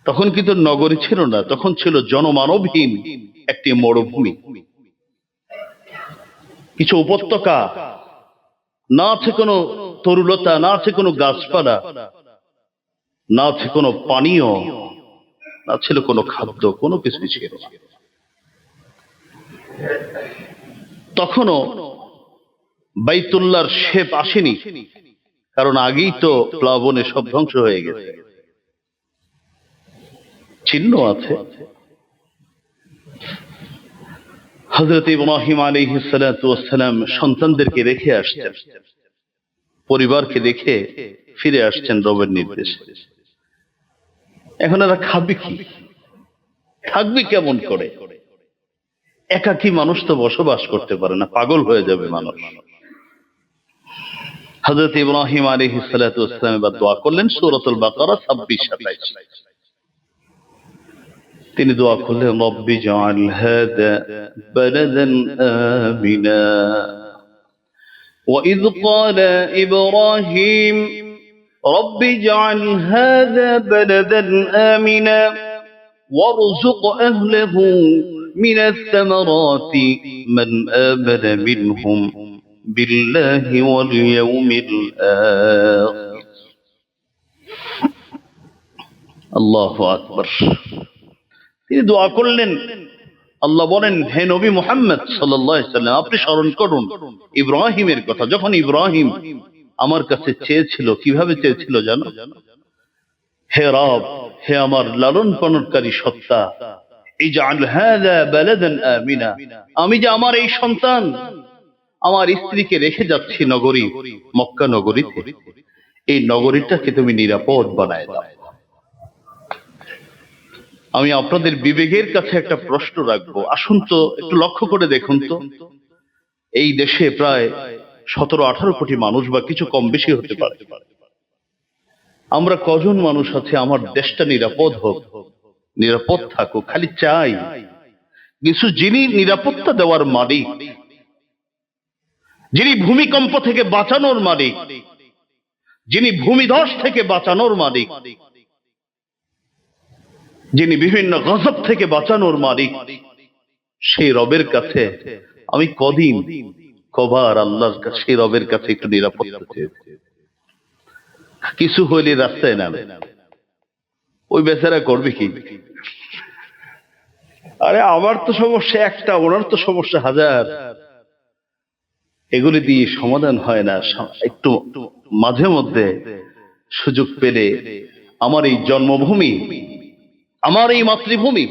তখন কিন্তু নগরী ছিল না, তখন ছিল জনমানবহীন একটি মরুভূমি, কিছু উপত্যকা, না আছে কোনো তরুলতা, না আছে কোনো গাছপালা, না আছে কোনো পানীয়, না ছিল কোনো খাদ্য, কোনো কিছুই ছিল না। তখনও বাইতুল্লাহর শেপ আসেনি, কারণ আগেই তো প্লাবনে সব ধ্বংস হয়ে গেছে। চিহ্ন আছে। হযরত ইব্রাহিম আলাইহিস সালাতু ওয়াস সালাম সন্তানদেরকে রেখে আসছেন, পরিবারকে রেখে ফিরে আসছেন রবের নির্দেশে। এখন এরা খাবে কি, থাকবে কেমন করে? একাকী মানুষ তো বসবাস করতে পারে না, পাগল হয়ে যাবে মানুষ। হযরত ইব্রাহিম আলাইহিস সালাতু ওয়াস সালাম এবার দোয়া করলেন, সূরাতুল বাকারা 26-27। তিনি দোয়া করলেন, রব্বি জাআল হাযা বালাদান আমিনা وإذ قال إبراهيم رب اجعل هذا بلدا آمنا وارزق أهله من الثمرات من آمن منهم بالله واليوم الآخر الله أكبر। তিনি দোয়া করলেন, আল্লাহ বলেন, হে নবী মুহাম্মদ সাল্লাল্লাহু আলাইহি সাল্লাম, আপনি স্মরণ করুন ইব্রাহিমের কথা। যখন ইব্রাহিম আমার কাছে চেয়েছিল, কিভাবে চেয়েছিল জানো? হে রব, হে আমার লালন পালনকারী সত্তা, ইজআল হাযা বালাদান আমিনা, আমি যে আমার এই সন্তান, আমার স্ত্রীকে রেখে যাচ্ছি নগরী, মক্কা নগরীতে, এই নগরীটাকে তুমি নিরাপদ বানায় দাও। আমি আপনাদের বিবেকের কাছে একটা প্রশ্ন রাখবো, আসুন তো একটু লক্ষ্য করে দেখুন তো, এই দেশে প্রায় 17-18 কোটি মানুষ বা কিছু কম বেশি হতে পারে। আমরা কজন মানুষ আছে আমার দেশটা নিরাপদ হোক, নিরাপদ থাকুক, খালি চাই। কিছু যিনি নিরাপত্তা দেওয়ার মালিক, যিনি ভূমিকম্প থেকে বাঁচানোর মালিক, যিনি ভূমিধস থেকে বাঁচানোর মালিক, যিনি বিভিন্ন গজব থেকে বাঁচানোর মালিক, সেই রবের কাছে আমি কদিন কবার আল্লাহর কাছে, সেই রবের কাছে একটু নিরাপত্তা চেয়েছি। কিছু হইলে রাস্তায় নামে, ওই বেচারা করবে কি? আরে আমার তো সমস্যা একটা, ওনার তো সমস্যা হাজার। এগুলি দিয়ে সমাধান হয় না। একটু মাঝে মধ্যে সুযোগ পেলে আমার এই জন্মভূমি, আমার এই মাতৃভূমি,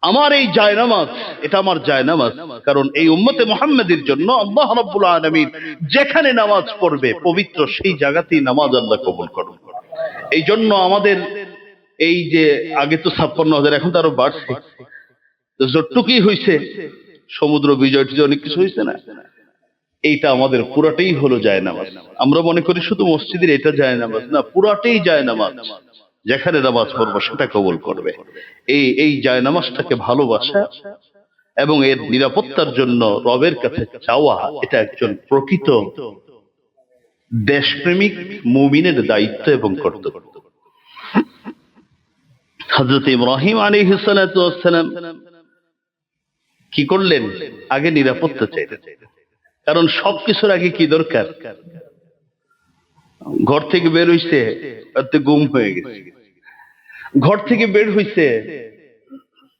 আমার এই জায়নামাজ, এটা আমার জায়নামাজ, কারণ এই উম্মতে মুহাম্মাদের জন্য আল্লাহ রাব্বুল আলামিন যেখানে নামাজ পড়বে পবিত্র সেই জায়গাতেই নামাজ আল্লাহ কবুল করবে। এই জন্য আমাদের এই যে আগে তো 56,000, এখন তো আরো বাড়ছে, তো যতটুকুই হয়েছে, সমুদ্র বিজয় টিজয় অনেক কিছু হয়েছে না, এইটা আমাদের পুরাটাই হলো জায়নামাজ। আমরা মনে করি শুধু মসজিদের এটা জায়নামাজ না, পুরাটাই জায়নামাজ। যেখানে নামাজ পড়বো সেটা কবুল করবে। এই জায়নামাজটাকে ভালোবাসা এবং এর নিরাপত্তার জন্য রবের কাছে চাওয়া, এটা একজন প্রকৃত দেশপ্রেমিক মুমিনের দায়িত্ব এবং কর্তব্য। হযরত ইব্রাহিম আলাইহিস সালাতু ওয়াস সালাম কি করলেন? আগে নিরাপত্তা চাইলেন, কারণ সবকিছুর আগে কি দরকার? ঘর থেকে বের হইছে, গুম হয়ে গেছে, ঘর থেকে বের হইছে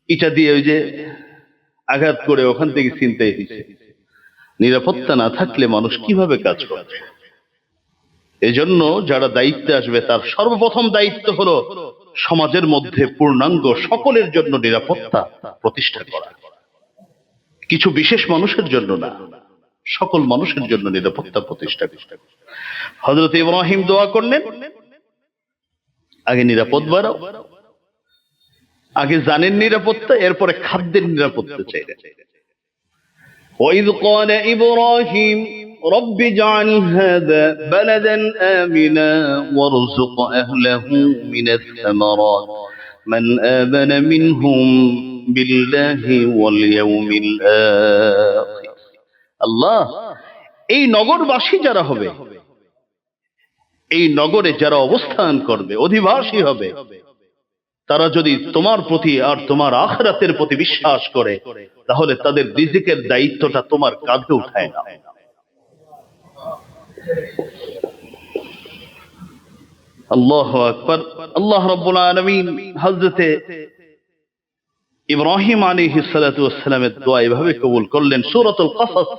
ইটা দিয়ে ওই যে আঘাত করে ওখান থেকে ছিনতাই হইছে। নিরাপত্তা না থাকলে মানুষ কিভাবে কাজ করবে? এজন্য যারা দায়িত্বে আসবে তার সর্বপ্রথম দায়িত্ব হলো সমাজের মধ্যে পূর্ণাঙ্গ সকলের জন্য নিরাপত্তা প্রতিষ্ঠা করা। কিছু বিশেষ মানুষের জন্য না, সকল মানুষের জন্য নিরাপত্তা প্রতিষ্ঠা করা। হযরত ইব্রাহিম দোয়া করলেন, আগে নিরাপদ বাড়াও, আগে জানেন নিরাপত্তা, এরপরে খাদ্যের নিরাপত্তা চাইলেন। وَإِذْ قَالَ إِبْرَاهِيمُ رَبِّ اجْعَلْ هَذَا بَلَدًا آمِنًا وَارْزُقْ أَهْلَهُ مِنَ الثَّمَرَاتِ مَنْ آمَنَ مِنْهُمْ بِاللَّهِ وَالْيَوْمِ الْآخِرِ। আল্লাহ, এই নগরবাসী যারা হবে, এই নগরে যারা অবস্থান করবে, অধিবাসী হবে, তারা যদি তোমার প্রতি আর তোমার আখিরাতের প্রতি বিশ্বাস করে, তাহলে তাদের রিজিকের দায়িত্বটা তোমার কাঁধে উঠায় না। আল্লাহু আকবার। আল্লাহ রাব্বুল আলামিন হযরতে ইব্রাহিম আলাইহিস সালাতু ওয়াস সালামের দোয়া এভাবে কবুল করলেন। সূরাতুল কাসাস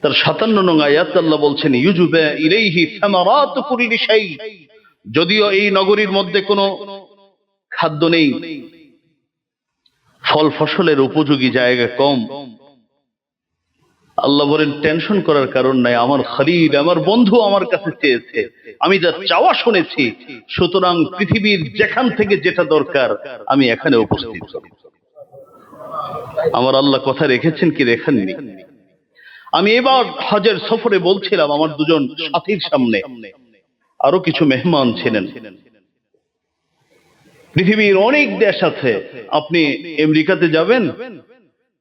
তার 57 নং আয়াত আল্লাহ বলছেন, ইউজুবা ইলাইহি সামারাতু কুল্লি শাই। যদিও এই নগরীর মধ্যে কোনো খাদ্য নেই, ফল ফসলের উপযোগী জায়গা কম, আল্লাহ বলেন টেনশন করার কারণ নাই। আমার খলিল, আমার বন্ধু আমার কাছে চেয়েছে, আমি যা চাওয়া শুনেছি, সুতরাং পৃথিবীর যেখান থেকে যেটা দরকার আমি এখানে উপস্থিত। আমার আল্লাহ কথা রেখেছেন কি রেখেননি? আমি এবার হজের সফরে বলছিলাম আমার দুজন সাথীর সামনে, আরো কিছু মেহমান ছিলেন। পৃথিবীর অনেক দেশ আছে, আপনি আমেরিকাতে যাবেন,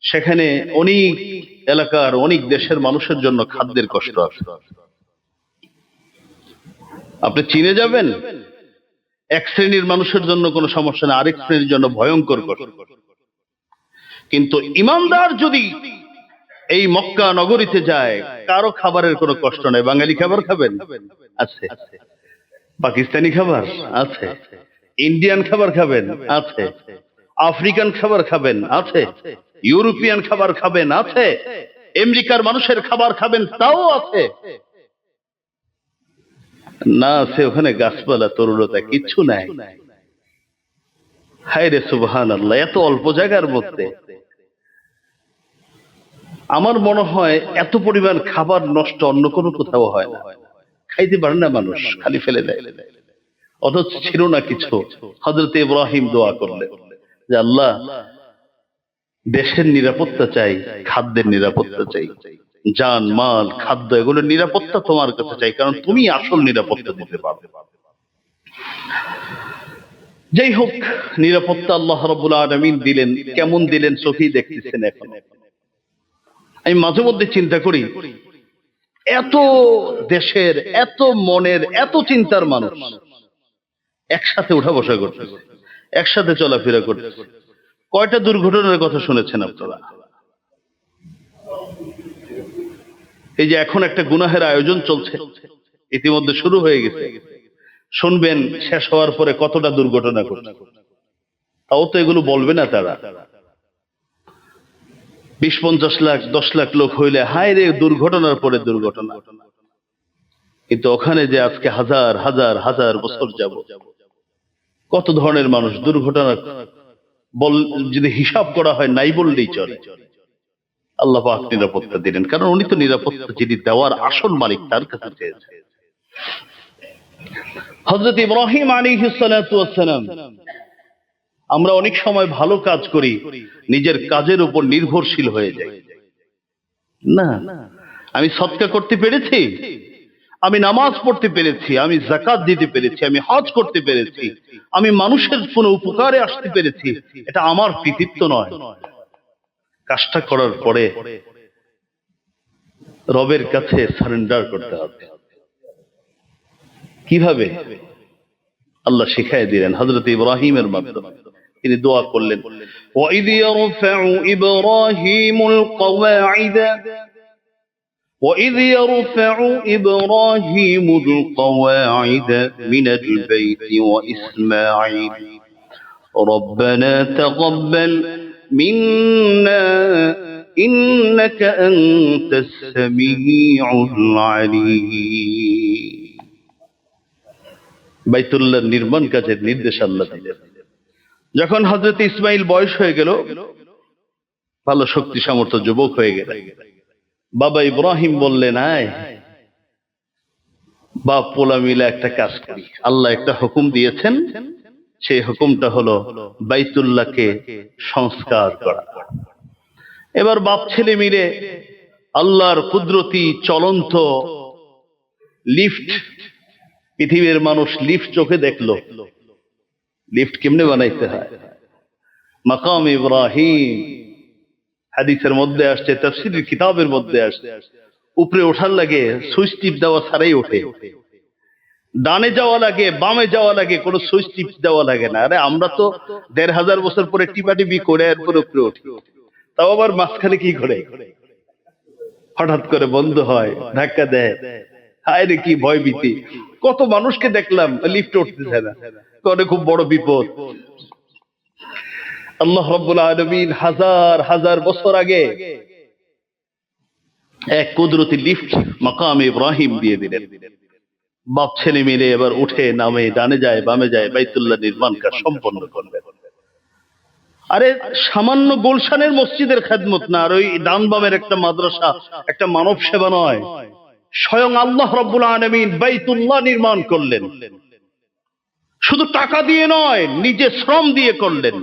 সেখানে অনেক এলাকার অনেক দেশের মানুষের জন্য খাদ্যের কষ্ট আছে। আপনি চীনে যাবেন, এক শ্রেণীর মানুষের জন্য কোনো সমস্যা না, আরেক শ্রেণীর জন্য ভয়ঙ্কর কষ্ট। কিন্তু ইমানদার যদি এই মক্কা নগরীতে যায়, কারো খাবারের কোনো কষ্ট নাই। বাঙালি খাবার খাবেন আছে, পাকিস্তানি খাবার আছে, ইন্ডিয়ান খাবার খাবেন আছে, আফ্রিকান খাবার খাবেন আছে, ইউরোপিয়ান খাবার খাবেন আছে, আমেরিকার মানুষের খাবার খাবেন তাও আছে। না আছে ওখানে গাছপালা, তরুলতা কিচ্ছু নাই। হায় রে সুবহানাল্লাহ, এত অল্প জায়গার মধ্যে আমার মনে হয় এত পরিমাণ খাবার নষ্ট অন্য কোনো কোথাও হয় না। খাইতে পারে না মানুষ, খালি ফেলে দেয়। অথচ ছিল না কিছু। হযরত ইব্রাহিম দোয়া করলেন যে আল্লাহ, দেশের নিরাপত্তা চাই, খাদ্যের নিরাপত্তা চাই, জান মাল খাদ্য এগুলোর নিরাপত্তা তোমার কাছে চাই, কারণ তুমি আসল নিরাপত্তা দিতে পারবে। যাই হোক, নিরাপত্তা আল্লাহ রাব্বুল আলামিন দিলেন। কেমন দিলেন চোখেই দেখতেছেন। এখন আমি মাঝে মধ্যে চিন্তা করি, এত দেশের, এত মনের, এত চিন্তার মানুষ একসাথে উঠা বসা করতেছে, একসাথে চলাফেরা করতেছে। কয়টা দুর্ঘটনার কথা শুনেছেন আপনারা? এই যে এখন একটা গুনাহের আয়োজন চলছে, ইতিমধ্যে শুরু হয়ে গেছে, শুনবেন শেষ হওয়ার পরে কতটা দুর্ঘটনা ঘটছে। তাও তো এগুলো বলবে না তারা। 20-50 লাখ 10 লাখ লোক হইলে হায় রে দুর্ঘটনার পরে দুর্ঘটনা। কিন্তু ওখানে যে আজকে হাজার হাজার হাজার বছর যাব, কত ধরনের মানুষ দুর্ঘটনা যদি হিসাব করা হয় নাই বললেই চলে। আল্লাহ পাক নিরাপত্তা দিলেন, কারণ উনি তো নিরাপত্তা যিনি দেওয়ার আসল মালিক, তার কাছে চেয়েছে। হযরত ইব্রাহিম আলাইহিস সালাতু ওয়াস সালাম, আমরা অনেক সময় ভালো কাজ করি, নিজের কাজের উপর নির্ভরশীল হয়ে যাই। না, আমি সদকা করতে পেরেছি, আমি নামাজ পড়তে পেরেছি, আমি যাকাত দিতে পেরেছি, আমি হজ করতে পেরেছি, আমি মানুষের কোনো উপকারে আসতে পেরেছি, এটা আমার কৃতিত্ব নয়। কাজটা করার পরে রবের কাছে সারেন্ডার করতে হবে। কিভাবে? আল্লাহ শিখায় দিলেন হযরত ইব্রাহিমের মাধ্যমে। তিনি দোয়া করলেন, ওয়াইদ ইয়ারফাউ ইব্রাহিমুল কওয়াইদা وَإِذْ يَرْفَعُ إِبْرَاهِيمُ الْقَوَاعِدَ مِنَ الْبَيْتِ وَإِسْمَاعِيلُ رَبَّنَا تَقَبَّلْ مِنَّا إِنَّكَ أَنْتَ السَّمِيعُ الْعَلِيمُ। বাইতুল্লাহ নির্মাণ কাজের নির্দেশ আল্লাহ দিলেন। যখন হযরত ইসমাইল বয়স হয়ে গেল, ভালো শক্তি সামর্থ্য যুবক হয়ে গেল, বাবা ইব্রাহিম বললেন, আয় বাপ পোলা মিলে একটা কাজ করি। আল্লাহ একটা হুকুম দিয়েছেন, সেই হুকুমটা হলো বাইতুল্লাহকে সংস্কার করা। এবার বাপ ছেলে মিলে আল্লাহর কুদরতি চলন্ত লিফট, পৃথিবীর মানুষ লিফট চোখে দেখলো, লিফট কেমনে বানাইতে হয়। মাকাম ইব্রাহিম হাদিসের মধ্যে আসছে, তাফসীরের কিতাবের মধ্যে আসছে, উপরে ওঠার লাগে সুইচ টিপ দেওয়া ছাড়াই ওঠে, ডানে যাওয়া লাগে, বামে যাওয়া লাগে, কোনো সুইচ টিপ দেওয়া লাগে না। আরে আমরা তো ১,৫০০ বছর পরে টিপাটিপি করে এরপর উপরে উঠি, তাও আবার মাঝখানে কি করে হঠাৎ করে বন্ধ হয়, ধাক্কা দেয়। হায় রে কি ভয় ভীতি! কত মানুষকে দেখলাম লিফটে উঠতেছে না, করে খুব বড় বিপদ। আল্লাহ রাব্বুল আলামিন হাজার হাজার বছর আগে এক কুদরতি লিফট মাকাম ইব্রাহিম দিয়ে দিলেন। বাপ ছেলে মিলে এবার উঠে নামে, ডানে যায় বামে যায়, বাইতুল্লাহ নির্মাণ কাজ সম্পন্ন করবেন। আরে সামান্য গুলশানের মসজিদের খেদমত না, আর ওই ডান বামের একটা মাদ্রাসা, একটা মানব সেবা নয়। স্বয়ং আল্লাহ রাব্বুল আলামিন বাইতুল্লাহ নির্মাণ করলেন, শুধু টাকা দিয়ে নয়, নিজে শ্রম দিয়ে করলেন।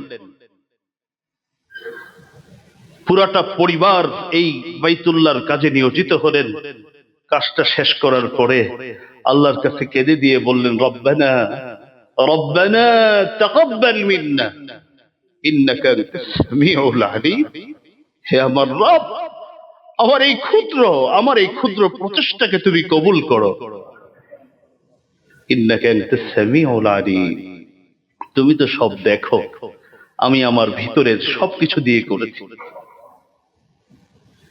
পুরাটা পরিবার এই বাইতুল্লাহর কাজে নিয়োজিত হলেন। কাজটা শেষ করার পরে আল্লাহর কাছে কেঁদে দিয়ে বললেন, রব্বানা রব্বানা তাকাব্বাল মিন্না ইন্নাকা আনতাস সামিউল আলিম। হে আমার রব, আমার এই ক্ষুদ্র প্রচেষ্টাকে তুমি কবুল করো। ইন্নাকা আনতাস সামিউল আলিম, তুমি তো সব দেখো, আমি আমার ভিতরের সবকিছু দিয়ে করেছি,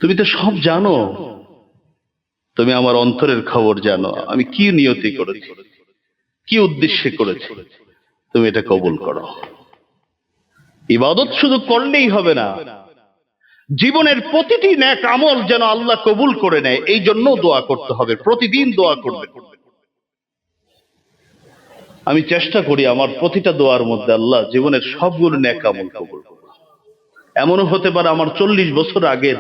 তুমি তো সব জানো, তুমি আমার অন্তরের খবর জানো, আমি কি নিয়তি করেছি, কি উদ্দেশ্যে করেছি, তুমি এটা কবুল করো। ইবাদত শুধু করলেই হবে না, জীবনের প্রতিটি নেক আমল যেন আল্লাহ কবুল করে নেয়, এই জন্য দোয়া করতে হবে, প্রতিদিন দোয়া করবে। আমি চেষ্টা করি আমার প্রতিটা দোয়ার মধ্যে আল্লাহ জীবনের সবগুলো নেক আমল কবুল করো। এমনও হতে পারে আমার 40 বছর আগের,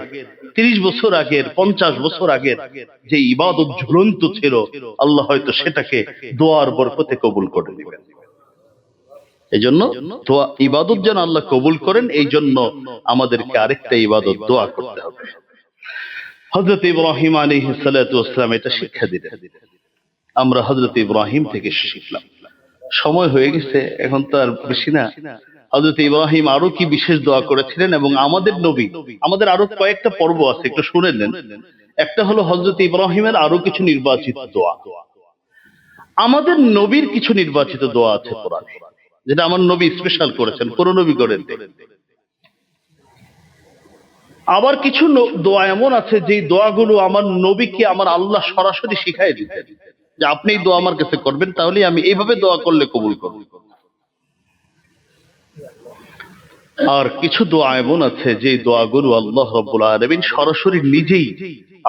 30 বছর আগের, 50 বছর আগের যে ইবাদত ঝুলন্ত ছিল, আল্লাহ হয়তো সেটাকে দোয়ার বরকতে কবুল করে দিবেন। এই জন্য দোয়া ইবাদত যেন আল্লাহ কবুল করেন, এই জন্য আমাদেরকে আরেকটা ইবাদত দোয়া করতে হবে। হযরত ইব্রাহিম আলাইহিস সালাতু ওয়াস সালাম এটা শিক্ষা দিলেন, আমরা হযরত ইব্রাহিম থেকে শিখলাম। সময় হয়ে গেছে, এখন তো আর বেশি না। হযরত ইব্রাহিম আরো কি বিশেষ দোয়া করেছিলেন, এবং আমাদের নবী, আমাদের আরো কয়েকটা পর্ব আছে, একটু শুনে নেন। একটা হলো হযরত ইব্রাহিমের আরো কিছু নির্বাচিত দোয়া, আমাদের নবীর কিছু নির্বাচিত দোয়া আছে কোরআনে, যেটা আমার নবী স্পেশাল করেছেন, কোন নবী করেন। আবার কিছু দোয়া এমন আছে যে দোয়াগুলো আমার নবীকে আমার আল্লাহ সরাসরি শিখাই দিতেন, যে আপনি এই দোয়া আমার কাছে করবেন, তাহলে আমি এইভাবে দোয়া করলে কবুল করব। আর কিছু দোয়া এমন আছে যে দোয়াগুলো আল্লাহ রাব্বুল আলামিন সরাসরি নিজেই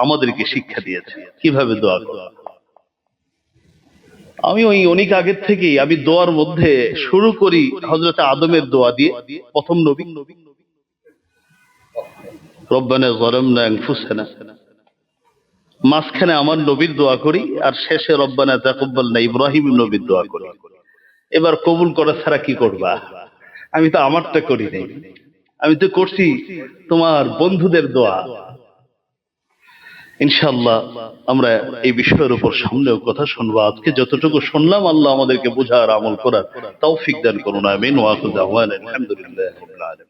আমাদেরকে শিক্ষা দিয়েছে কিভাবে দোয়া করতে। আমি ওই অনেক আগের থেকেই আমি দোয়ার মধ্যে শুরু করি হযরত আদমের দোয়া দিয়ে, প্রথম নবী, রব্বানা যালামনা আনফুসানা, মাঝখানে আমার নবীর দোয়া করি, আর শেষে রব্বানা তাকাব্বালনা ইব্রাহিম নবীর দোয়া করি। এবার কবুল করা ছাড়া কি করবা? আমি তো আমারটা করি নাই, আমি তো করছি তোমার বন্ধুদের দোয়া। ইনশাআল্লাহ আমরা এই বিষয়ের উপর সামনেও কথা শুনবো। আজকে যতটুকু শুনলাম আল্লাহ আমাদেরকে বোঝার আমল করার তৌফিক দান করুন, আমিন। ওয়া আখিরু দাওয়ানা আলহামদুলিল্লাহি রাব্বিল আলামিন।